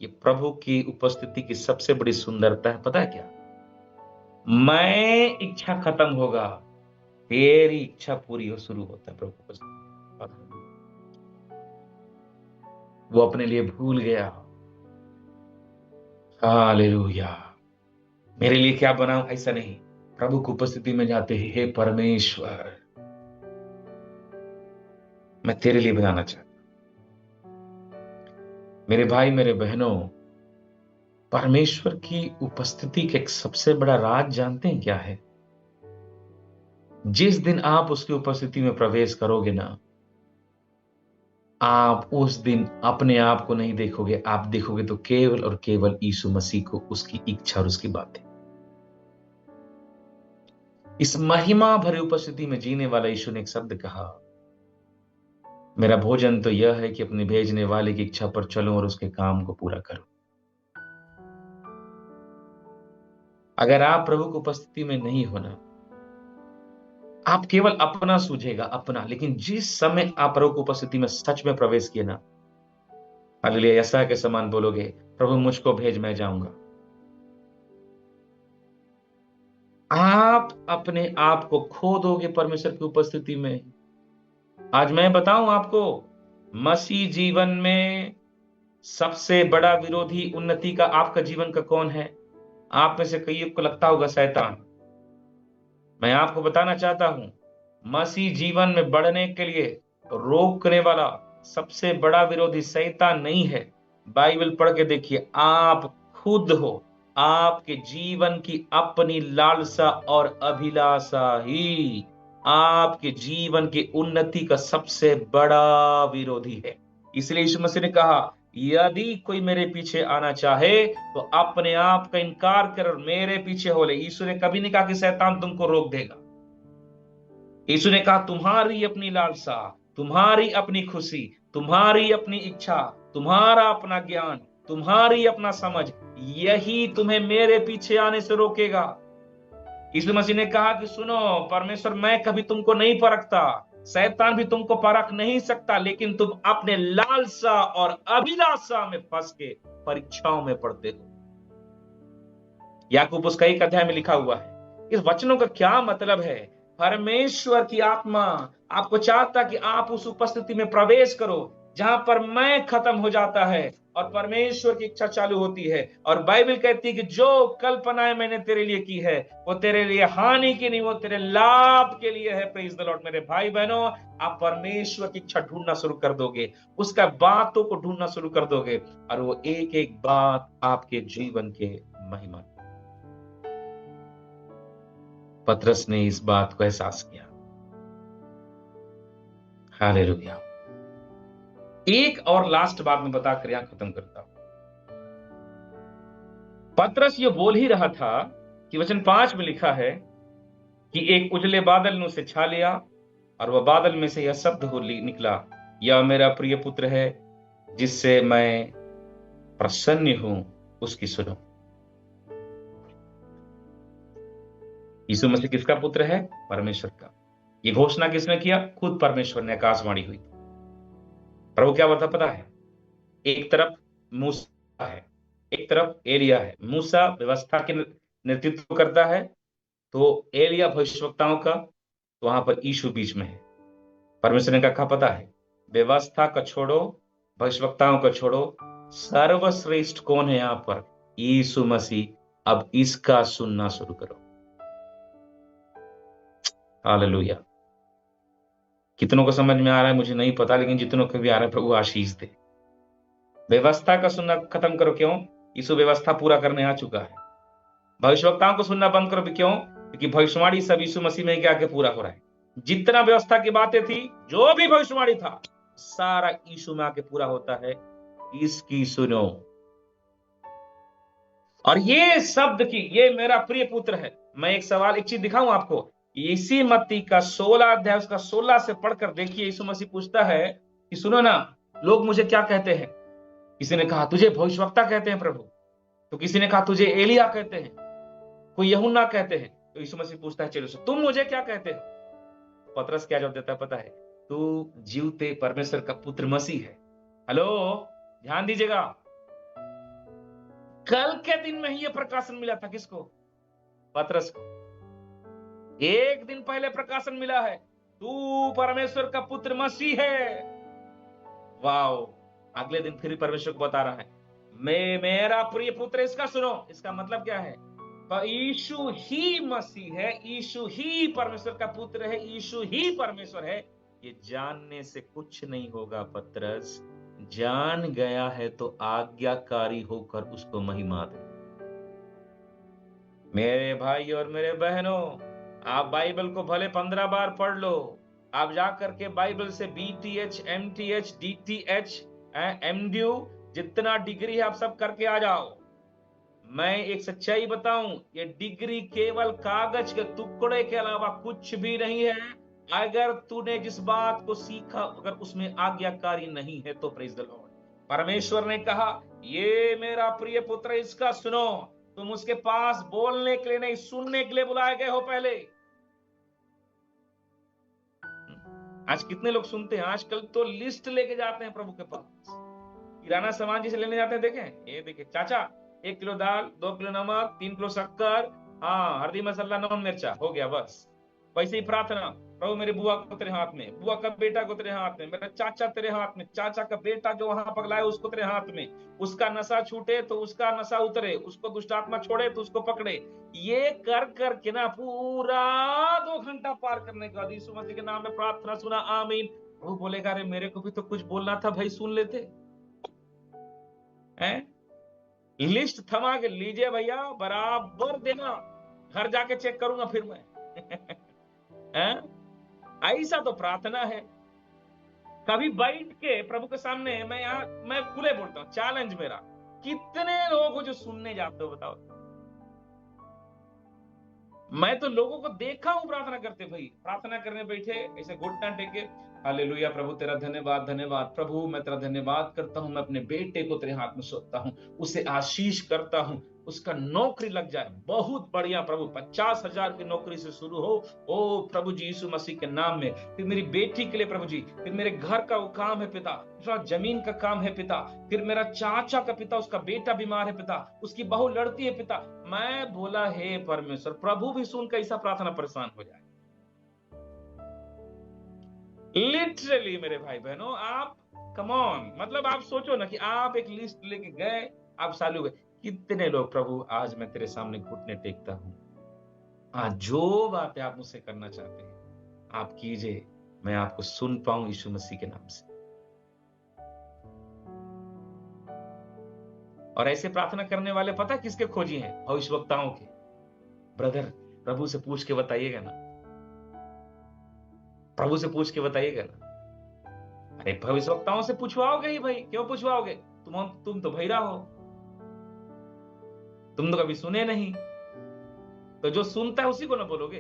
ये प्रभु की उपस्थिति की सबसे बड़ी सुंदरता है, पता है क्या? मैं इच्छा खत्म होगा, तेरी इच्छा पूरी हो शुरू होता है प्रभु को। वो अपने लिए भूल गया। हालेलुया। मेरे लिए क्या बनाऊं, ऐसा नहीं। प्रभु की उपस्थिति में जाते ही, हे परमेश्वर, मैं तेरे लिए बनाना चाहता। मेरे भाई, मेरे बहनों, परमेश्वर की उपस्थिति का एक सबसे बड़ा राज जानते हैं क्या है? जिस दिन आप उसकी उपस्थिति में प्रवेश करोगे ना, आप उस दिन अपने आप को नहीं देखोगे, आप देखोगे तो केवल और केवल यीशु मसीह को, उसकी इच्छा और उसकी बातें। इस महिमा भरी उपस्थिति में जीने वाला यीशु ने एक शब्द कहा, मेरा भोजन तो यह है कि अपने भेजने वाले की इच्छा पर चलूं और उसके काम को पूरा करूं। अगर आप प्रभु की उपस्थिति में नहीं होना, आप केवल अपना सूझेगा, अपना। लेकिन जिस समय आप प्रभु की उपस्थिति में सच में प्रवेश किए ना, हालेलुया, यशायाह के समान बोलोगे, प्रभु मुझको भेज, मैं जाऊंगा। आप अपने आप को खो दोगे परमेश्वर की उपस्थिति में। आज मैं बताऊं आपको, मसीह जीवन में सबसे बड़ा विरोधी उन्नति का आपका जीवन का कौन है? आप में से कई को लगता होगा शैतान। मैं आपको बताना चाहता हूं, मसीह जीवन में बढ़ने के लिए रोकने वाला सबसे बड़ा विरोधी शैतान नहीं है। बाइबल पढ़ के देखिए, आप खुद हो। आपके जीवन की अपनी लालसा और अभिलाषा ही आपके जीवन की उन्नति का सबसे बड़ा विरोधी है। इसलिए यीशु मसीह ने कहा, यदि कोई मेरे पीछे आना चाहे तो अपने आप का इनकार कर मेरे पीछे हो ले। यीशु ने कभी नहीं कहा कि शैतान तुमको रोक देगा। यीशु ने कहा, तुम्हारी अपनी लालसा, तुम्हारी अपनी खुशी, तुम्हारी अपनी इच्छा, तुम्हारा अपना ज्ञान, तुम्हारी अपना समझ, यही तुम्हें मेरे पीछे आने से रोकेगा। यीशु मसीह ने कहा कि सुनो परमेश्वर, मैं कभी तुमको नहीं परखता, शैतान भी तुमको परख नहीं सकता, लेकिन तुम अपने लालसा और अभिलाषा में फंस के परीक्षाओं में पड़ते हो। याकूब उसका 1 अध्याय में लिखा हुआ है। इस वचनों का क्या मतलब है? परमेश्वर की आत्मा आपको चाहता कि आप उस उपस्थिति में प्रवेश करो जहां पर मैं खत्म हो जाता है, और परमेश्वर की इच्छा चालू होती है। और बाइबल कहती है कि जो कल्पनाएं मैंने तेरे लिए की है वो तेरे लिए हानि की नहीं, वो तेरे लाभ के लिए है। Praise the Lord. मेरे भाई बहनों, आप परमेश्वर की इच्छा ढूंढना शुरू कर दोगे, उसका बातों को ढूंढना शुरू कर दोगे, और वो एक एक बात आपके जीवन के महिमा। पतरस ने इस बात को एहसास किया। हालेलुया। एक और लास्ट बात में बताकर यहां खत्म करता हूं। पतरस ये बोल ही रहा था कि वचन 5 में लिखा है कि एक उजले बादल ने उसे छा लिया, और वह बादल में से यह शब्द निकला, यह मेरा प्रिय पुत्र है जिससे मैं प्रसन्न हूं, उसकी सुनो। यीशु मसीह किसका पुत्र है? परमेश्वर का। ये घोषणा किसने किया? खुद परमेश्वर ने, आकाशवाणी हुई। प्रभु क्या बता पता है? एक तरफ मूसा है, एक तरफ एलिया है। मूसा व्यवस्था के नेतृत्व करता है, तो एलिया भविष्यवक्ताओं का, तो वहां पर यीशु बीच में है। परमेश्वर ने कहा पता है, व्यवस्था का छोड़ो, भविष्यवक्ताओं का छोड़ो, सर्वश्रेष्ठ कौन है यहां पर? यीशु मसीह। अब इसका सुनना शुरू करो। हालेलुया। कितनों को समझ में आ रहा है मुझे नहीं पता, लेकिन जितनों को भी आ रहा है प्रभु आशीष दे। व्यवस्था का सुनना खत्म करो। क्यों? यीशु व्यवस्था पूरा करने आ चुका है। भविष्यवक्ताओं को सुनना बंद करो भी। क्यों? क्योंकि भविष्यवाणी सब यीशु मसीह में आके पूरा हो रहा है। जितना व्यवस्था की बातें थी, जो भी भविष्यवाणी था, सारा यीशु में आके पूरा होता है। इसकी सुनो। और ये शब्द की, ये मेरा प्रिय पुत्र है। मैं एक चीज दिखाऊं आपको। इसी मत्ती का 16 अध्याय उसका 16 से पढ़कर देखिए। यीशु मसीह पूछता है कि सुनो ना, लोग मुझे क्या कहते हैं? किसी ने कहा तुझे भविष्यवक्ता कहते हैं प्रभु, तो किसी ने कहा तुझे एलिया कहते हैं, कोई यूहन्ना कहते हैं। तो यीशु मसीह पूछता है चलो से, तुम मुझे क्या कहते हो? पतरस क्या जवाब देता है पता है? तू जीवते परमेश्वर का पुत्र मसीह है। हेलो, ध्यान दीजिएगा। कल के दिन में ही यह प्रकाशन मिला था। किसको? पतरस को। एक दिन पहले प्रकाशन मिला है, तू परमेश्वर का पुत्र मसीह है। वाओ। अगले दिन फिर परमेश्वर को बता रहा है, मैं मेरा प्रिय पुत्र, इसका सुनो। इसका मतलब क्या है? यीशु ही मसीह है, यीशु ही परमेश्वर का पुत्र है, यीशु ही परमेश्वर है। ये जानने से कुछ नहीं होगा पतरस। जान गया है तो आज्ञाकारी होकर उसको महिमा दे। मेरे भाई और मेरे बहनों, आप बाइबल को भले 15 बार पढ़ लो, आप जाकर के बाइबल से BTH, MTH, DTH, MDU, जितना डिग्री है आप सब करके आ जाओ। मैं एक सच्चाई बताऊं, ये डिग्री केवल कागज के टुकड़े के अलावा कुछ भी नहीं है। अगर तूने जिस बात को सीखा अगर उसमें आज्ञाकारी नहीं है तो प्रेज द लॉर्ड। परमेश्वर ने कहा ये मेरा प्रिय पुत्र, इसका सुनो। तुम उसके पास बोलने के लिए नहीं, सुनने के लिए बुलाए गए हो। पहले आज कितने लोग सुनते हैं? आजकल तो लिस्ट लेके जाते हैं प्रभु के पास। किराना सामान जिसे लेने जाते हैं, देखें, ये देखिए चाचा, 1 किलो दाल, 2 किलो नमक, 3 किलो शक्कर, हाँ हल्दी मसाला नमक मिर्चा, हो गया बस। वैसे ही प्रार्थना, प्रभु मेरे बुआ को तेरे हाथ में, बुआ का बेटा को तेरे हाथ में, मेरा चाचा तेरे हाथ में, चाचा का बेटा जो वहां पगला है उसको तेरे हाथ में, उसका नशा छूटे तो उसका नशा उतरे, उसको दुष्ट आत्मा छोड़े तो उसको पकड़े। ये कर करके ना पूरा 2 घंटा पार करने के बाद यीशु मसीह के नाम में प्रार्थना सुना, आमीन। वो बोलेगा अरे मेरे को भी तो कुछ बोलना था भाई, सुन लेते हैं। लिस्ट थमा के लीजिए भैया, बराबर देना, घर जाके चेक करूंगा फिर मैं। ऐसा तो प्रार्थना है। कभी बैठ के प्रभु के सामने मैं खुले बोलता हूं, चैलेंज मेरा, कितने लोग जो सुनने जाते हो बताओ? मैं तो लोगों को देखा हूं प्रार्थना करते, भाई प्रार्थना करने बैठे ऐसे घुटना टेके, हालेलुया प्रभु तेरा धन्यवाद धन्यवाद प्रभु, मैं तेरा धन्यवाद करता हूं, मैं अपने बेटे को तेरे हाथ में सौंपता हूं, उसे आशीष करता हूं, उसका नौकरी लग जाए, बहुत बढ़िया प्रभु, 50,000 की नौकरी से शुरू हो, ओ प्रभु जी यीशु मसीह के नाम में। फिर मेरी बेटी के लिए प्रभु जी, फिर मेरे घर का वो काम है पिता, फिर जमीन का काम है पिता, फिर मेरा चाचा का पिता, उसका बेटा बीमार है पिता, उसकी बहू लड़ती है पिता। मैं बोला हे परमेश्वर, प्रभु भी सुनकर ऐसा प्रार्थना परेशान हो जाए। लिटरली मेरे भाई बहनों, आप कम ऑन, मतलब आप सोचो ना कि आप एक लिस्ट लेके गए, आप चालू हुए। कितने लोग प्रभु आज मैं तेरे सामने घुटने टेकता हूँ, आज जो बातें आप मुझसे करना चाहते हैं आप कीजिए, मैं आपको सुन पाऊं यीशु मसीह के नाम से। और ऐसे प्रार्थना करने वाले पता किसके खोजी हैं? भविष्यवक्ताओं के। ब्रदर, प्रभु से पूछ के बताइएगा ना, प्रभु से पूछ के बताइएगा ना। अरे भविष्यवक्ताओं से पूछवाओगे ही भाई, क्यों पूछवाओगे? तुम तो भैरा हो, तुम तो कभी सुने नहीं, तो जो सुनता है उसी को ना बोलोगे।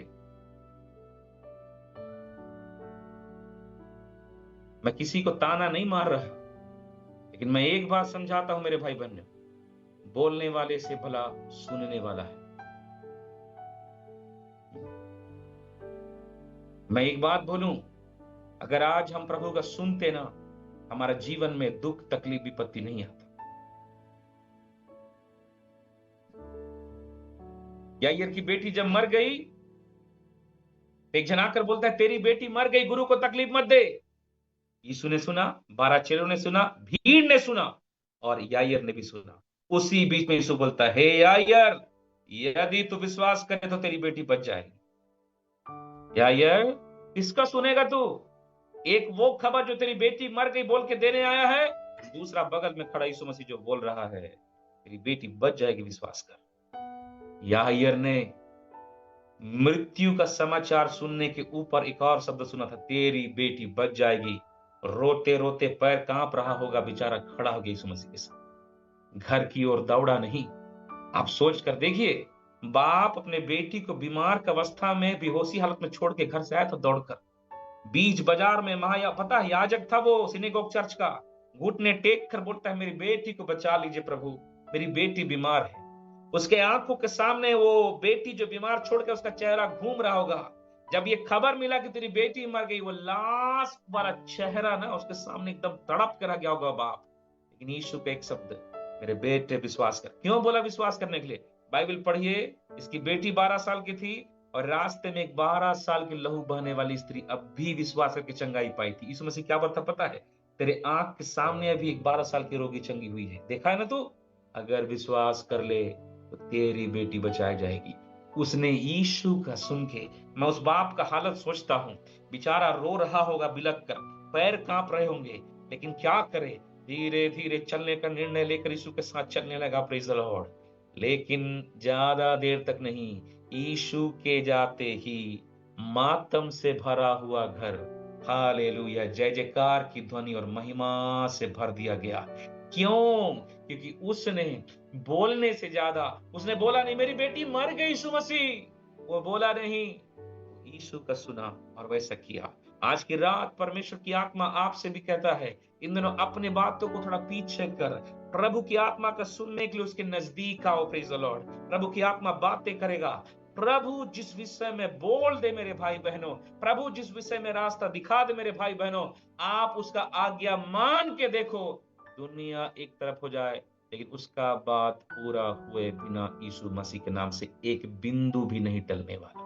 मैं किसी को ताना नहीं मार रहा, लेकिन मैं एक बात समझाता हूं मेरे भाई बहनों, बोलने वाले से भला सुनने वाला है। मैं एक बात बोलूं, अगर आज हम प्रभु का सुनते ना, हमारा जीवन में दुख तकलीफ विपत्ति नहीं आता। याईर की बेटी जब मर गई, एक जन आकर बोलता है तेरी बेटी मर गई, गुरु को तकलीफ मत दे। यीशु ने सुना, 12 चेलों ने सुना, भीड़ ने सुना, और याईर ने भी सुना। उसी बीच में यीशु बोलता है, हे याईर, यदि तू विश्वास करे तो तेरी बेटी बच जाएगी। याईर, किसका सुनेगा तू? एक वो खबर जो तेरी बेटी मर गई बोल के देने आया है, दूसरा बगल में खड़ा यीशु मसीह जो बोल रहा है तेरी बेटी बच जाएगी, विश्वास कर। याईर ने मृत्यु का समाचार सुनने के ऊपर एक और शब्द सुना था, तेरी बेटी बच जाएगी। रोते रोते पैर कांप रहा होगा, बेचारा खड़ा हो गया यीशु मसीह के साथ, घर की ओर दौड़ा नहीं। आप सोच कर देखिए, बाप अपने बेटी को बीमार की अवस्था में बेहोशी हालत में छोड़ के घर से आया था दौड़कर, बीच बाजार में पता है याजक था वो सिनेगोग चर्च का, घुटने टेक कर बोलता है मेरी बेटी को बचा लीजिए प्रभु, मेरी बेटी बीमार है। उसके आंखों के सामने वो बेटी जो बीमार छोड़ के उसका चेहरा घूम रहा होगा। जब ये खबर मिला कि तेरी बेटी मर गई, वो लास्ट वाला चेहरा ना उसके सामने एकदम तड़प कर आ गया होगा बाप। लेकिन यीशु पे एक शब्द, मेरे बेटे विश्वास कर। क्यों बोला विश्वास करने के लिए? बाइबल पढ़िए, इसकी बेटी 12 साल की थी और रास्ते में एक 12 साल की लहू बहने वाली स्त्री अब भी विश्वास करके चंगाई पाई थी। यीशु मसीह क्या बोलता पता है? तेरे आंख के सामने अभी एक 12 साल की रोगी चंगी हुई है, देखा है ना तू? अगर विश्वास कर ले तो तेरी बेटी बचाई जाएगी। उसने यीशु का सुन के, मैं उस बाप का हालत सोचता हूं, बेचारा रो रहा होगा बिलक कर, पैर कांप रहे होंगे, लेकिन क्या करे, धीरे धीरे चलने का निर्णय लेकर यीशु के साथ चलने लगा। Praise the Lord. लेकिन ज्यादा देर तक नहीं, यीशु के जाते ही मातम से भरा हुआ घर, हालेलुया, जय जयकार की ध्वनि और महिमा से भर दिया गया। क्यों? क्योंकि उसने बोलने से ज्यादा, उसने बोला नहीं मेरी बेटी मर गई यीशु मसीह, वो बोला नहीं, यीशु का सुना और वैसा किया। आज की रात परमेश्वर की आत्मा आपसे भी कहता है, इन दिनों अपने बातों को थोड़ा पीछे कर, प्रभु की आत्मा का सुनने के लिए उसके नजदीक आओ। Praise the Lord. प्रभु की आत्मा बातें करेगा। प्रभु जिस विषय में बोल दे मेरे भाई बहनों, प्रभु जिस विषय में रास्ता दिखा दे मेरे भाई बहनों, आप उसका आज्ञा मान के देखो, दुनिया एक तरफ हो जाए लेकिन उसका बात पूरा हुए बिना यीशु मसीह के नाम से एक बिंदु भी नहीं टलने वाला।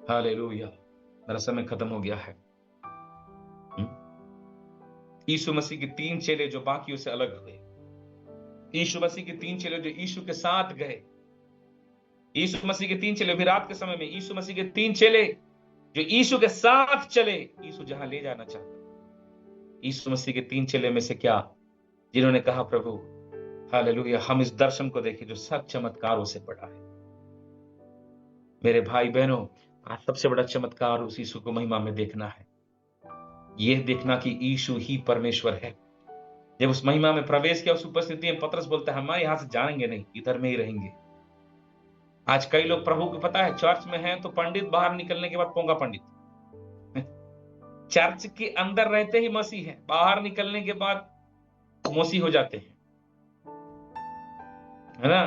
हालेलुया। मेरा समय खत्म हो गया है। यीशु मसीह के 3 चेले जो बाकियों से अलग हुए, यीशु मसीह के 3 चेले जो यीशु के साथ गए, यीशु मसीह के 3 चेले भी रात के समय में, यीशु मसीह के 3 चेले जो यीशु के साथ चले, यीशु जहां ले जाना चाहता। यीशु मसीह के 3 चेले में से क्या, जिन्होंने कहा प्रभु हालेलुया हम इस दर्शन को देखें जो सब चमत्कारों से बड़ा है। मेरे भाई बहनों, आज सबसे बड़ा चमत्कार उस यीशु को महिमा में देखना है, यह देखना कि यीशु ही परमेश्वर है। जब उस महिमा में प्रवेश किया, उस उपस्थिति में पतरस बोलता है हम यहां से जाएंगे नहीं, इधर में ही रहेंगे। आज कई लोग प्रभु को पता है चर्च में हैं तो पंडित, बाहर निकलने के बाद पोंगा पंडित। चर्च के अंदर रहते ही मसीह है, बाहर निकलने के बाद मसीह हो जाते हैं, है ना?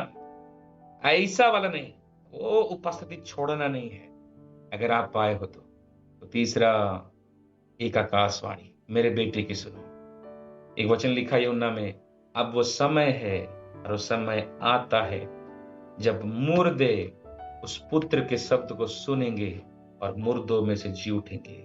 ऐसा वाला नहीं, वो उपस्थिति छोड़ना नहीं है। अगर आप पाए हो तो तीसरा, एक आकाशवाणी मेरे बेटे की सुनो। एक वचन लिखा यूहन्ना में, अब वो समय है और वो समय आता है जब मुर्दे उस पुत्र के शब्द को सुनेंगे और मुर्दों में से जी उठेंगे।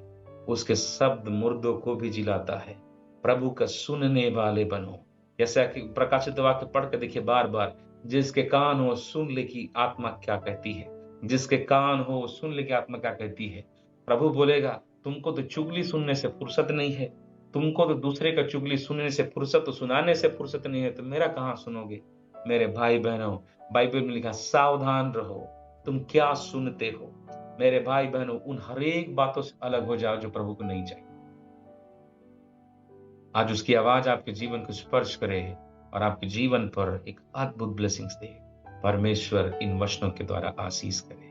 उसके शब्द मुर्दों को भी जिलाता है। प्रभु का सुनने वाले बनो। जैसा कि प्रकाशित वाक्य पढ़ के देखिए बार बार, जिसके कान हो सुन ले कि आत्मा क्या कहती है, जिसके कान हो सुन ले कि आत्मा क्या कहती है। प्रभु बोलेगा, तुमको तो चुगली सुनने से फुर्सत नहीं है, तुमको तो दूसरे का चुगली सुनने से फुर्सत, तो सुनाने से फुर्सत नहीं है, तो मेरा कहां सुनोगे। मेरे भाई बहनों, बाइबल में लिखा, सावधान रहो, तुम क्या सुनते हो। मेरे भाई बहनों, उन हर एक बातों से अलग हो जाओ जो प्रभु को नहीं चाहिए। आज उसकी आवाज आपके जीवन को स्पर्श करे और आपके जीवन पर एक अद्भुत ब्लेसिंग्स दे। परमेश्वर इन वचनों के द्वारा आशीष करे।